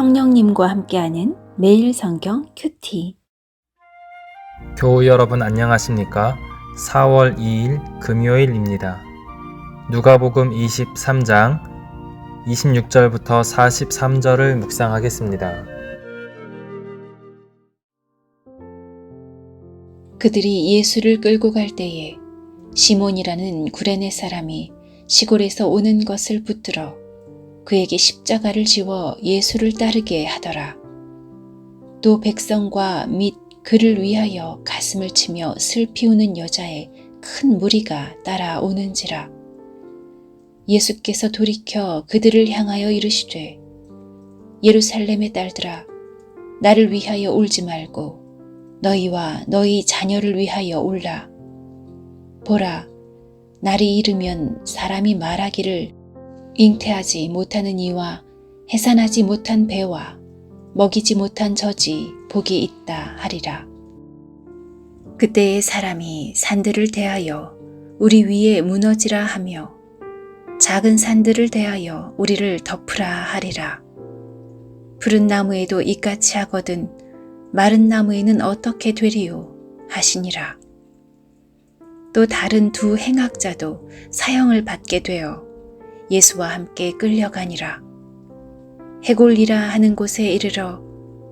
성령님과 함께하는 매일 성경 큐티. 교우 여러분 안녕하십니까? 4월 2일 금요일입니다. 누가복음 23장 26절부터 43절을 묵상하겠습니다. 그들이 예수를 끌고 갈 때에 시몬이라는 구레네 사람이 시골에서 오는 것을 붙들어 그에게 십자가를 지워 예수를 따르게 하더라. 또 백성과 및 그를 위하여 가슴을 치며 슬피 우는 여자의 큰 무리가 따라오는지라. 예수께서 돌이켜 그들을 향하여 이르시되 예루살렘의 딸들아, 나를 위하여 울지 말고 너희와 너희 자녀를 위하여 울라. 보라, 날이 이르면 사람이 말하기를 잉태하지 못하는 이와 해산하지 못한 배와 먹이지 못한 젖이 복이 있다 하리라. 그때의 사람이 산들을 대하여 우리 위에 무너지라 하며 작은 산들을 대하여 우리를 덮으라 하리라. 푸른 나무에도 이같이 하거든 마른 나무에는 어떻게 되리요 하시니라. 또 다른 두 행악자도 사형을 받게 되어 예수와 함께 끌려가니라. 해골리라 하는 곳에 이르러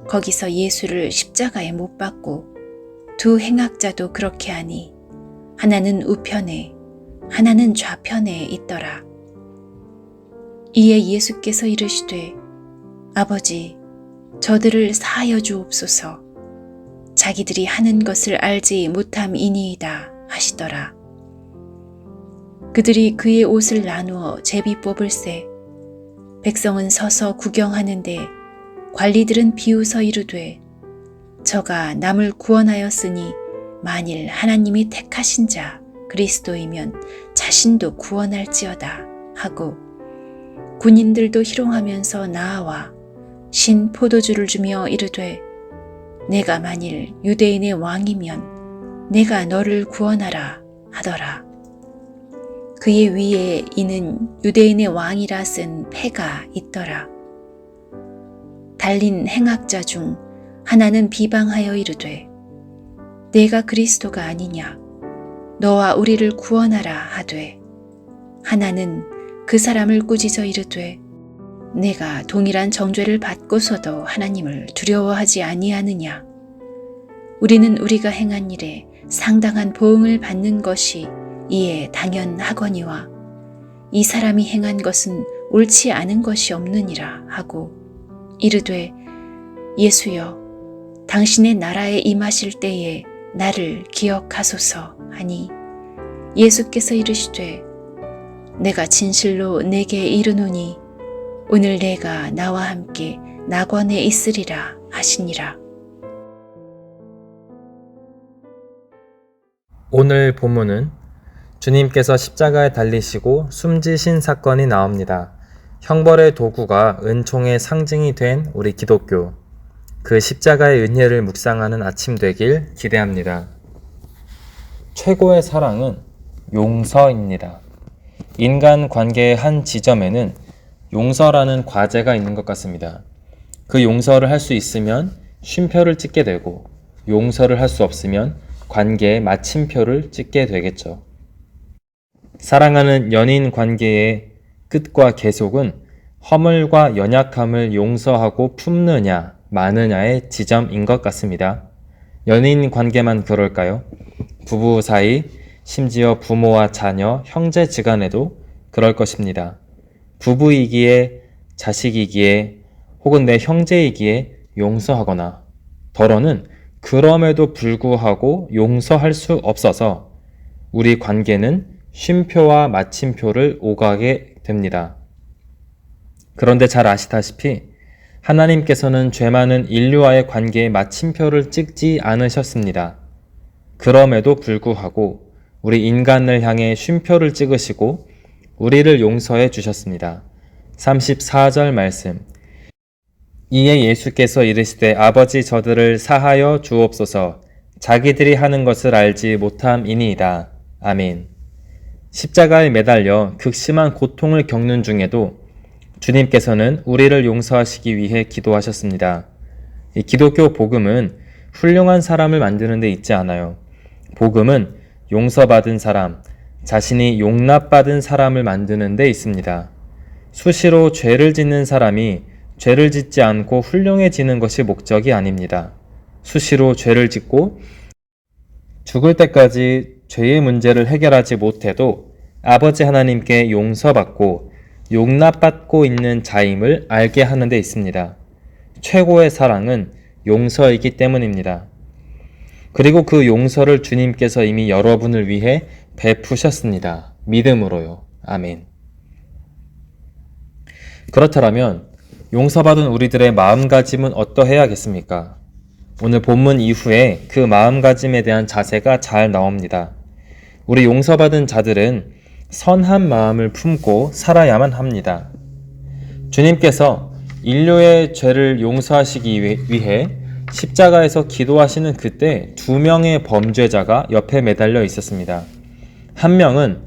거기서 예수를 십자가에 못 박고 두 행악자도 그렇게 하니 하나는 우편에 하나는 좌편에 있더라. 이에 예수께서 이르시되 아버지, 저들을 사하여 주옵소서. 자기들이 하는 것을 알지 못함이니이다 하시더라. 그들이 그의 옷을 나누어 제비 뽑을새 백성은 서서 구경하는데 관리들은 비웃어 이르되 저가 남을 구원하였으니 만일 하나님이 택하신 자 그리스도이면 자신도 구원할지어다 하고 군인들도 희롱하면서 나아와 신 포도주를 주며 이르되 내가 만일 유대인의 왕이면 내가 너를 구원하라 하더라. 그의 위에 이는 유대인의 왕이라 쓴 패가 있더라. 달린 행악자 중 하나는 비방하여 이르되 내가 그리스도가 아니냐 너와 우리를 구원하라 하되 하나는 그 사람을 꾸짖어 이르되 내가 동일한 정죄를 받고서도 하나님을 두려워하지 아니하느냐. 우리는 우리가 행한 일에 상당한 보응을 받는 것이 이에 당연하거니와 이 사람이 행한 것은 옳지 않은 것이 없느니라 하고 이르되 예수여, 당신의 나라에 임하실 때에 나를 기억하소서 하니 예수께서 이르시되 내가 진실로 내게 이르노니 오늘 내가 나와 함께 낙원에 있으리라 하시니라. 오늘 본문은 주님께서 십자가에 달리시고 숨지신 사건이 나옵니다. 형벌의 도구가 은총의 상징이 된 우리 기독교, 그 십자가의 은혜를 묵상하는 아침 되길 기대합니다. 최고의 사랑은 용서입니다. 인간 관계의 한 지점에는 용서라는 과제가 있는 것 같습니다. 그 용서를 할 수 있으면 쉼표를 찍게 되고 용서를 할 수 없으면 관계의 마침표를 찍게 되겠죠. 사랑하는 연인 관계의 끝과 계속은 허물과 연약함을 용서하고 품느냐 마느냐의 지점인 것 같습니다. 연인 관계만 그럴까요? 부부 사이, 심지어 부모와 자녀, 형제지간에도 그럴 것입니다. 부부이기에, 자식이기에, 혹은 내 형제이기에 용서하거나 더러는 그럼에도 불구하고 용서할 수 없어서 우리 관계는 쉼표와 마침표를 오가게 됩니다. 그런데 잘 아시다시피 하나님께서는 죄 많은 인류와의 관계에 마침표를 찍지 않으셨습니다. 그럼에도 불구하고 우리 인간을 향해 쉼표를 찍으시고 우리를 용서해 주셨습니다. 34절 말씀. 이에 예수께서 이르시되 아버지 저들을 사하여 주옵소서. 자기들이 하는 것을 알지 못함이니이다. 아멘. 십자가에 매달려 극심한 고통을 겪는 중에도 주님께서는 우리를 용서하시기 위해 기도하셨습니다. 이 기독교 복음은 훌륭한 사람을 만드는 데 있지 않아요. 복음은 용서받은 사람, 자신이 용납받은 사람을 만드는 데 있습니다. 수시로 죄를 짓는 사람이 죄를 짓지 않고 훌륭해지는 것이 목적이 아닙니다. 수시로 죄를 짓고 죽을 때까지 죄의 문제를 해결하지 못해도 아버지 하나님께 용서받고 용납받고 있는 자임을 알게 하는 데 있습니다. 최고의 사랑은 용서이기 때문입니다. 그리고 그 용서를 주님께서 이미 여러분을 위해 베푸셨습니다. 믿음으로요. 아멘. 그렇다면 용서받은 우리들의 마음가짐은 어떠해야겠습니까? 오늘 본문 이후에 그 마음가짐에 대한 자세가 잘 나옵니다. 우리 용서받은 자들은 선한 마음을 품고 살아야만 합니다. 주님께서 인류의 죄를 용서하시기 위해 십자가에서 기도하시는 그때 2명의 범죄자가 옆에 매달려 있었습니다. 한 명은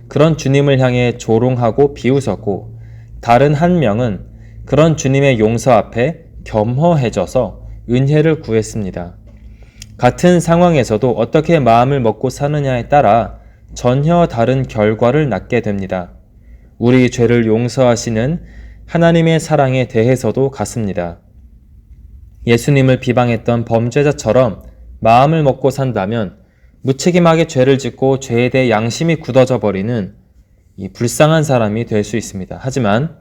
그런 주님을 향해 조롱하고 비웃었고, 다른 한 명은 그런 주님의 용서 앞에 겸허해져서 은혜를 구했습니다. 같은 상황에서도 어떻게 마음을 먹고 사느냐에 따라 전혀 다른 결과를 낳게 됩니다. 우리 죄를 용서하시는 하나님의 사랑에 대해서도 같습니다. 예수님을 비방했던 범죄자처럼 마음을 먹고 산다면 무책임하게 죄를 짓고 죄에 대해 양심이 굳어져 버리는 이 불쌍한 사람이 될 수 있습니다. 하지만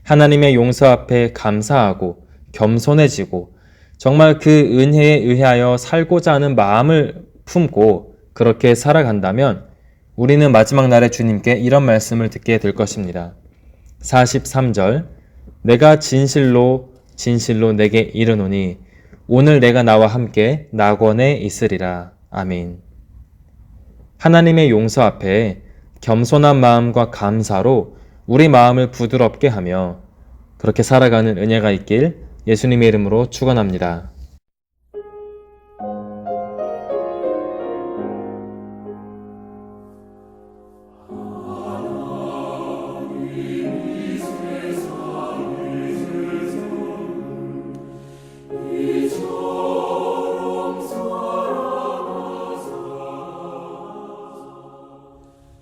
하나님의 용서 앞에 감사하고 겸손해지고 정말 그 은혜에 의하여 살고자 하는 마음을 품고 그렇게 살아간다면 우리는 마지막 날에 주님께 이런 말씀을 듣게 될 것입니다. 43절 내가 진실로 진실로 내게 이르노니 오늘 내가 나와 함께 낙원에 있으리라. 아멘. 하나님의 용서 앞에 겸손한 마음과 감사로 우리 마음을 부드럽게 하며 그렇게 살아가는 은혜가 있길 예수님의 이름으로 축원합니다.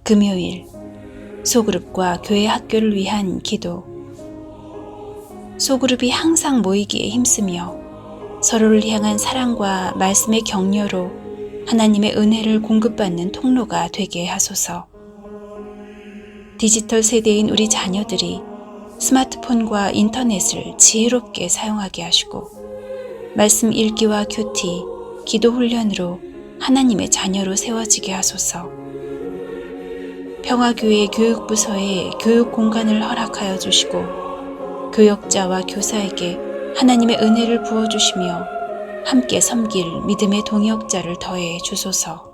금요일 소그룹과 교회 학교를 위한 기도. 소그룹이 항상 모이기에 힘쓰며 서로를 향한 사랑과 말씀의 격려로 하나님의 은혜를 공급받는 통로가 되게 하소서. 디지털 세대인 우리 자녀들이 스마트폰과 인터넷을 지혜롭게 사용하게 하시고 말씀 읽기와 큐티, 기도 훈련으로 하나님의 자녀로 세워지게 하소서. 평화교회 교육부서에 교육 공간을 허락하여 주시고 교역자와 교사에게 하나님의 은혜를 부어주시며 함께 섬길 믿음의 동역자를 더해 주소서.